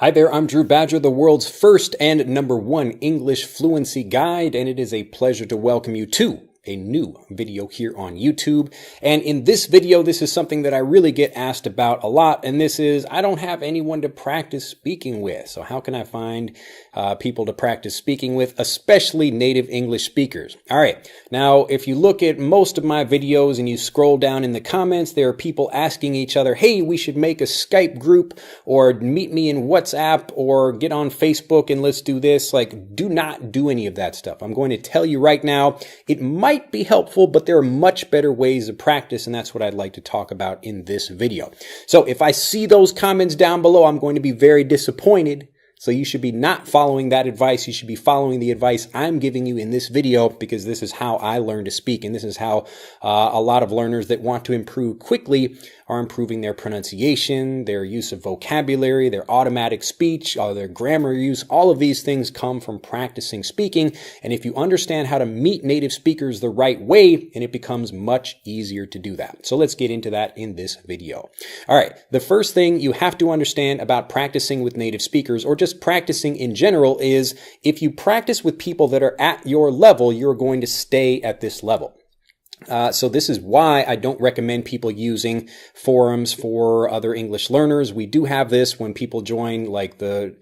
Hi there, I'm Drew Badger, the world's first and #1 English fluency guide, and it is a pleasure to welcome you to a new video here on YouTube. And in this video, this is something that I really get asked about a lot, and this is, I don't have anyone to practice speaking with. So how can I find people to practice speaking with, especially native English speakers? All right, now if you look at most of my videos and you scroll down in the comments, there are people asking each other, hey, we should make a Skype group, or meet me in WhatsApp, or get on Facebook and let's do this. Like, do not do any of that stuff. I'm going to tell you right now, it might be helpful, but there are much better ways of practice, and that's what I'd like to talk about in this video. So if I see those comments down below, I'm going to be very disappointed. So you should be not following that advice. You should be following the advice I'm giving you in this video, because this is how I learn to speak. And this is how a lot of learners that want to improve quickly are improving their pronunciation, their use of vocabulary, their automatic speech, their grammar use. All of these things come from practicing speaking. And if you understand how to meet native speakers the right way, and it becomes much easier to do that. So let's get into that in this video. All right. The first thing you have to understand about practicing with native speakers, or just practicing in general, is if you practice with people that are at your level, you're going to stay at this level. So this is why I don't recommend people using forums for other English learners. We do have this when people join like the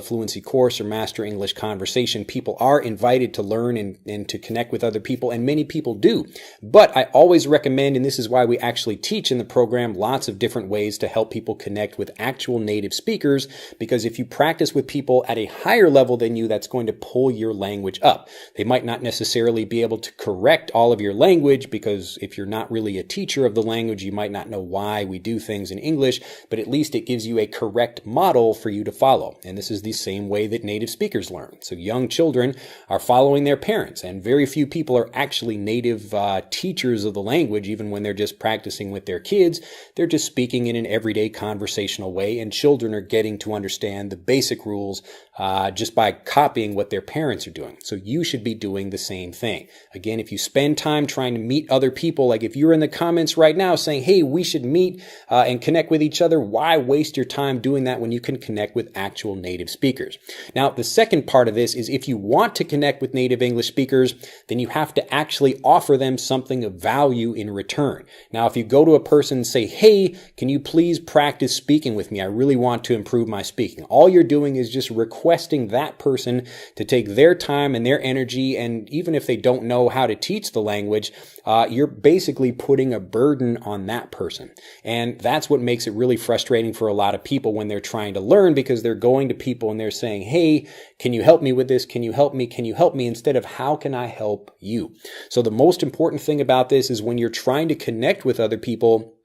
fluency course or master English conversation. People are invited to learn and to connect with other people, and many people do. But I always recommend, and this is why we actually teach in the program, lots of different ways to help people connect with actual native speakers, because if you practice with people at a higher level than you, that's going to pull your language up. They might not necessarily be able to correct all of your language, because if you're not really a teacher of the language, you might not know why we do things in English, but at least it gives you a correct model for you to follow. And this is the same way that native speakers learn. So young children are following their parents, and very few people are actually native teachers of the language. Even when they're just practicing with their kids, they're just speaking in an everyday conversational way, and children are getting to understand the basic rules just by copying what their parents are doing. So you should be doing the same thing. Again, if you spend time trying to meet other people, like if you're in the comments right now saying, hey, we should meet and connect with each other, why waste your time doing that when you can connect with actual native speakers? Now, the second part of this is, if you want to connect with native English speakers, then you have to actually offer them something of value in return. Now, if you go to a person and say, hey, can you please practice speaking with me? I really want to improve my speaking. All you're doing is just requesting that person to take their time and their energy, and even if they don't know how to teach the language, you're basically putting a burden on that person. And that's what makes it really frustrating for a lot of people when they're trying to learn, because they're going to people and they're saying, hey, can you help me with this? Can you help me? Can you help me? Instead of, how can I help you? So the most important thing about this is, when you're trying to connect with other people,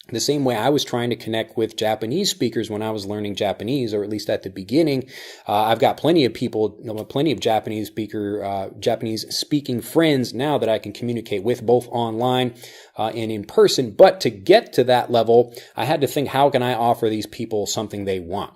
the same way I was trying to connect with Japanese speakers when I was learning Japanese, or at least at the beginning. I've got plenty of people, plenty of Japanese speaking friends now that I can communicate with, both online and in person. But to get to that level, I had to think, how can I offer these people something they want?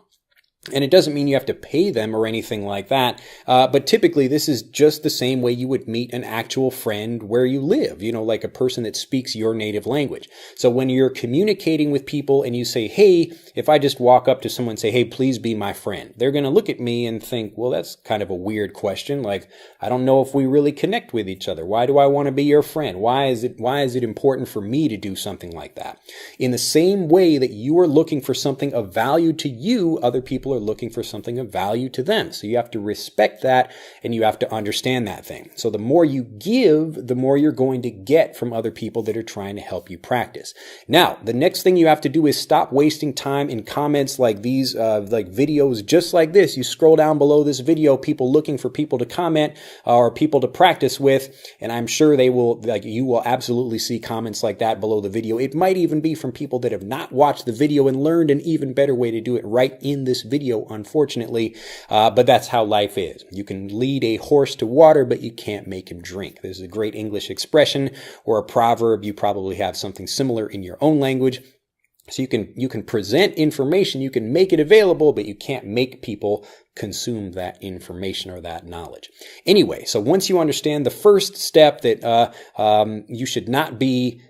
And it doesn't mean you have to pay them or anything like that. But typically this is just the same way you would meet an actual friend where you live, like a person that speaks your native language. So when you're communicating with people and you say, hey, if I just walk up to someone and say, hey, please be my friend, they're going to look at me and think, well, that's kind of a weird question. Like, I don't know if we really connect with each other. Why do I want to be your friend? Why is it important for me to do something like that? In the same way that you are looking for something of value to you, other people are looking for something of value to them. So you have to respect that, and you have to understand that thing. So the more you give, the more you're going to get from other people that are trying to help you practice. Now, the next thing you have to do is stop wasting time in comments like these, like videos just like this. You scroll down below this video, people looking for people to comment or people to practice with, and I'm sure you will absolutely see comments like that below the video. It might even be from people that have not watched the video and learned an even better way to do it right in this video, unfortunately, but that's how life is. You can lead a horse to water, but you can't make him drink. This is a great English expression or a proverb. You probably have something similar in your own language. So you can present information, you can make it available, but you can't make people consume that information or that knowledge. Anyway, so once you understand the first step, that you should not be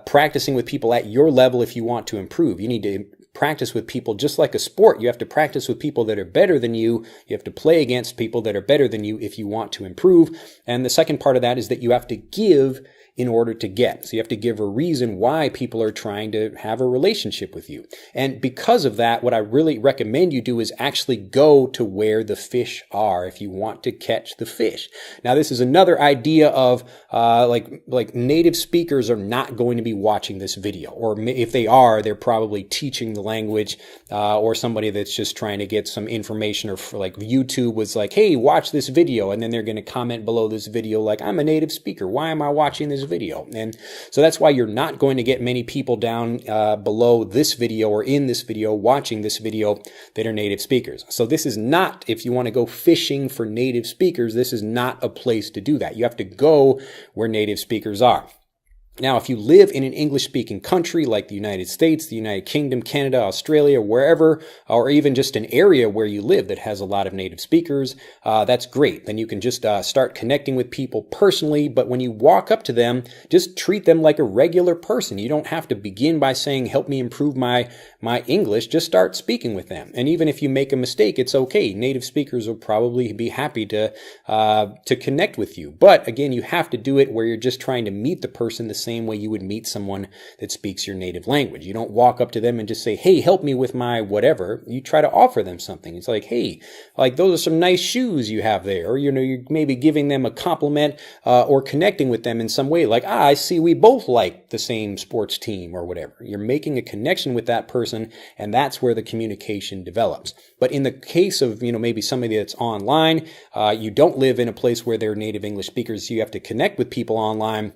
practicing with people at your level if you want to improve. You need to practice with people just like a sport. You have to practice with people that are better than you. You have to play against people that are better than you if you want to improve. And the second part of that is that you have to give in order to get. So you have to give a reason why people are trying to have a relationship with you. And because of that, what I really recommend you do is actually go to where the fish are if you want to catch the fish. Now, this is another idea of like native speakers are not going to be watching this video, or if they are, they're probably teaching the language, or somebody that's just trying to get some information, or for like YouTube was like, hey, watch this video, and then they're going to comment below this video like, I'm a native speaker, why am I watching this video? And so that's why you're not going to get many people down below this video or in this video watching this video that are native speakers. So this is not, if you want to go fishing for native speakers, this is not a place to do that. You have to go where native speakers are. Now, if you live in an English-speaking country like the United States, the United Kingdom, Canada, Australia, wherever, or even just an area where you live that has a lot of native speakers, that's great. Then you can just start connecting with people personally, but when you walk up to them, just treat them like a regular person. You don't have to begin by saying, help me improve my English. Just start speaking with them. And even if you make a mistake, it's okay. Native speakers will probably be happy to connect with you. But again, you have to do it where you're just trying to meet the person the same way you would meet someone that speaks your native language. You don't walk up to them and just say, hey, help me with my whatever. You try to offer them something. It's like, hey, like those are some nice shoes you have there. Or, you know, you're maybe giving them a compliment or connecting with them in some way. Like, I see we both like the same sports team or whatever. You're making a connection with that person, and that's where the communication develops. But in the case of, you know, maybe somebody that's online, you don't live in a place where they're native English speakers, so you have to connect with people online.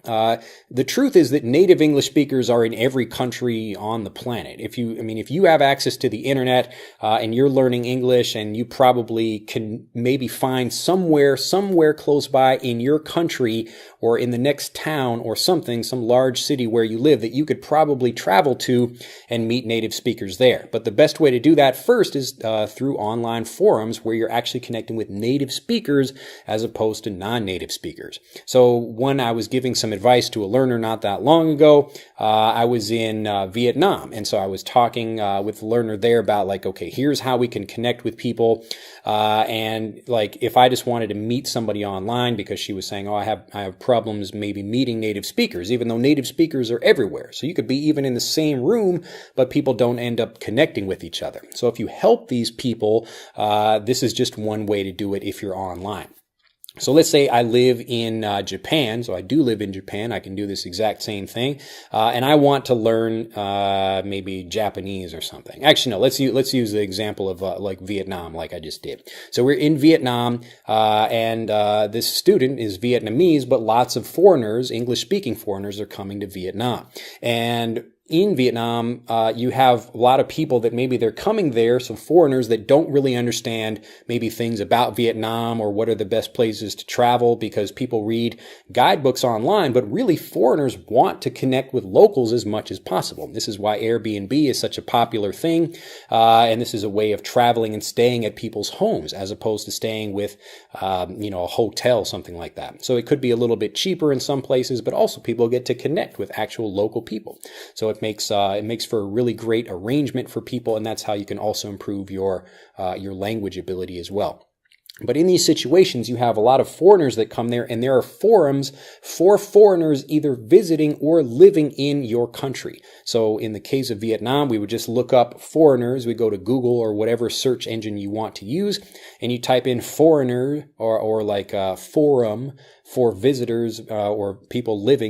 The truth is that native English speakers are in every country on the planet. If you have access to the internet, and you're learning English, and you probably can maybe find somewhere close by in your country or in the next town or something, some large city where you live that you could probably travel to and meet native speakers there. But the best way to do that first is through online forums where you're actually connecting with native speakers as opposed to non-native speakers. So when I was giving some advice to a learner not that long ago, I was in Vietnam, and so I was talking with the learner there about like, okay, here's how we can connect with people, and like if I just wanted to meet somebody online, because she was saying, oh, I have problems maybe meeting native speakers, even though native speakers are everywhere. So you could be even in the same room, but people don't end up connecting with each other. So if you help these people, this is just one way to do it if you're online. So let's say I live in Japan. So I do live in Japan. I can do this exact same thing. And I want to learn maybe Japanese or something. Actually, no, let's use the example of like Vietnam, like I just did. So we're in Vietnam, and this student is Vietnamese, but lots of foreigners, English-speaking foreigners, are coming to Vietnam. And in Vietnam, you have a lot of people that maybe they're coming there, some foreigners that don't really understand maybe things about Vietnam or what are the best places to travel, because people read guidebooks online, but really foreigners want to connect with locals as much as possible. This is why Airbnb is such a popular thing, and this is a way of traveling and staying at people's homes as opposed to staying with, a hotel, something like that. So it could be a little bit cheaper in some places, but also people get to connect with actual local people. So it makes for a really great arrangement for people, and that's how you can also improve your language ability as well. But in these situations, you have a lot of foreigners that come there, and there are forums for foreigners either visiting or living in your country. So in the case of Vietnam, we would just look up foreigners. We go to Google or whatever search engine you want to use, and you type in foreigner or like forum for visitors or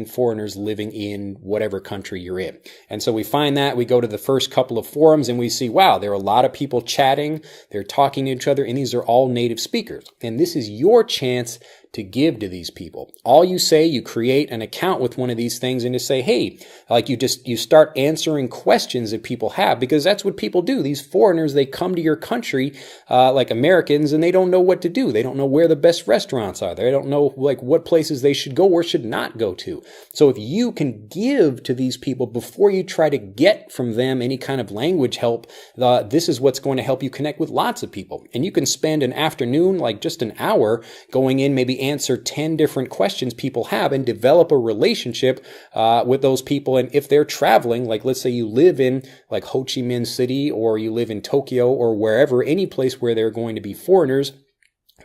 foreigners living in whatever country you're in. And so we find that, we go to the first couple of forums and we see, wow, there are a lot of people chatting, they're talking to each other, and these are all native speakers. And this is your chance to give to these people. All you say, you create an account with one of these things and just say, hey, like you start answering questions that people have, because that's what people do. These foreigners, they come to your country, like Americans, and they don't know what to do. They don't know where the best restaurants are. They don't know like what places they should go or should not go to. So if you can give to these people before you try to get from them any kind of language help, this is what's going to help you connect with lots of people. And you can spend an afternoon, like just an hour, going in, maybe answer 10 different questions people have and develop a relationship with those people. And if they're traveling, like let's say you live in like Ho Chi Minh City, or you live in Tokyo, or wherever, any place where there are going to be foreigners,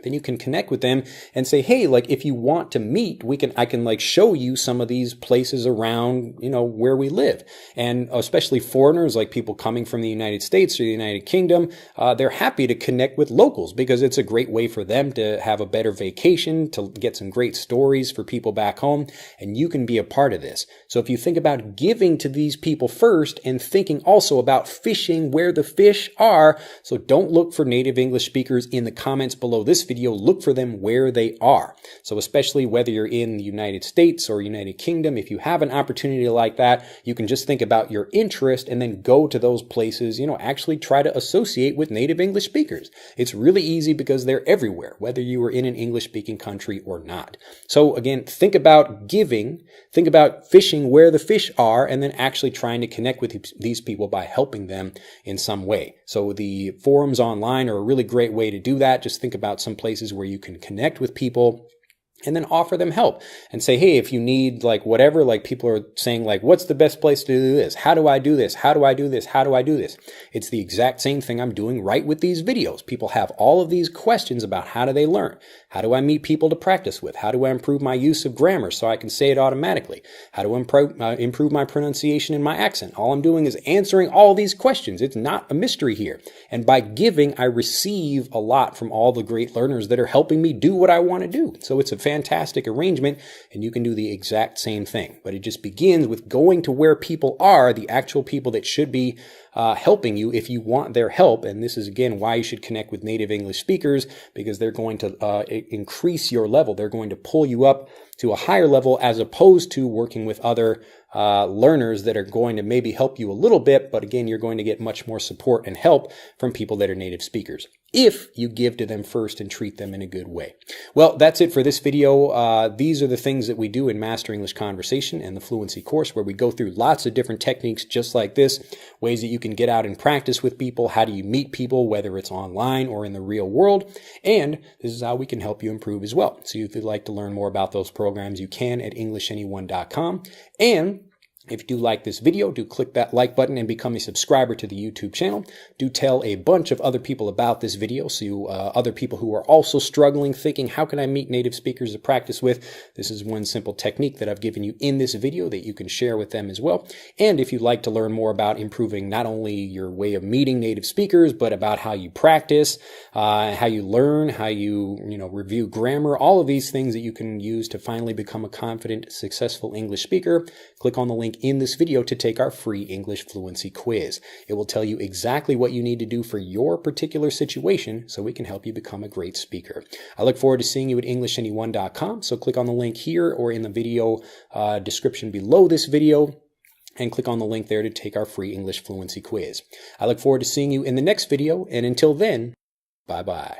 then you can connect with them and say, hey, like if you want to meet, I can like show you some of these places around, where we live. And especially foreigners, like people coming from the United States or the United Kingdom, they're happy to connect with locals because it's a great way for them to have a better vacation, to get some great stories for people back home. And you can be a part of this. So if you think about giving to these people first and thinking also about fishing where the fish are, so don't look for native English speakers in the comments below this video, look for them where they are. So especially whether you're in the United States or United Kingdom, if you have an opportunity like that, you can just think about your interest and then go to those places, actually try to associate with native English speakers. It's really easy because they're everywhere, whether you are in an English speaking country or not. So again, think about giving, think about fishing where the fish are, and then actually trying to connect with these people by helping them in some way. So the forums online are a really great way to do that. Just think about some places where you can connect with people and then offer them help and say, hey, if you need like whatever, like people are saying like, what's the best place to do this? How do I do this? How do I do this? How do I do this? It's the exact same thing I'm doing right with these videos. People have all of these questions about how do they learn? How do I meet people to practice with? How do I improve my use of grammar so I can say it automatically? How do I improve my pronunciation and my accent? All I'm doing is answering all these questions. It's not a mystery here. And by giving, I receive a lot from all the great learners that are helping me do what I want to do. So it's a fantastic arrangement, and you can do the exact same thing. But it just begins with going to where people are, the actual people that should be helping you if you want their help. And this is, again, why you should connect with native English speakers, because they're going to increase your level. They're going to pull you up to a higher level, as opposed to working with other learners that are going to maybe help you a little bit. But again, you're going to get much more support and help from people that are native speakers if you give to them first and treat them in a good way. Well, that's it for this video. These are the things that we do in Master English Conversation and the Fluency course, where we go through lots of different techniques just like this, ways that you can get out and practice with people. How do you meet people, whether it's online or in the real world? And this is how we can help you improve as well. So if you'd like to learn more about those programs, you can at EnglishAnyone.com. And if you do like this video, do click that like button and become a subscriber to the YouTube channel. Do tell a bunch of other people about this video, so other people who are also struggling, thinking, how can I meet native speakers to practice with? This is one simple technique that I've given you in this video that you can share with them as well. And if you'd like to learn more about improving not only your way of meeting native speakers, but about how you practice, how you learn, how you review grammar, all of these things that you can use to finally become a confident, successful English speaker, click on the link in this video to take our free English fluency quiz. It will tell you exactly what you need to do for your particular situation so we can help you become a great speaker. I look forward to seeing you at EnglishAnyone.com, so click on the link here or in the video description below this video, and click on the link there to take our free English fluency quiz. I look forward to seeing you in the next video, and until then, bye-bye.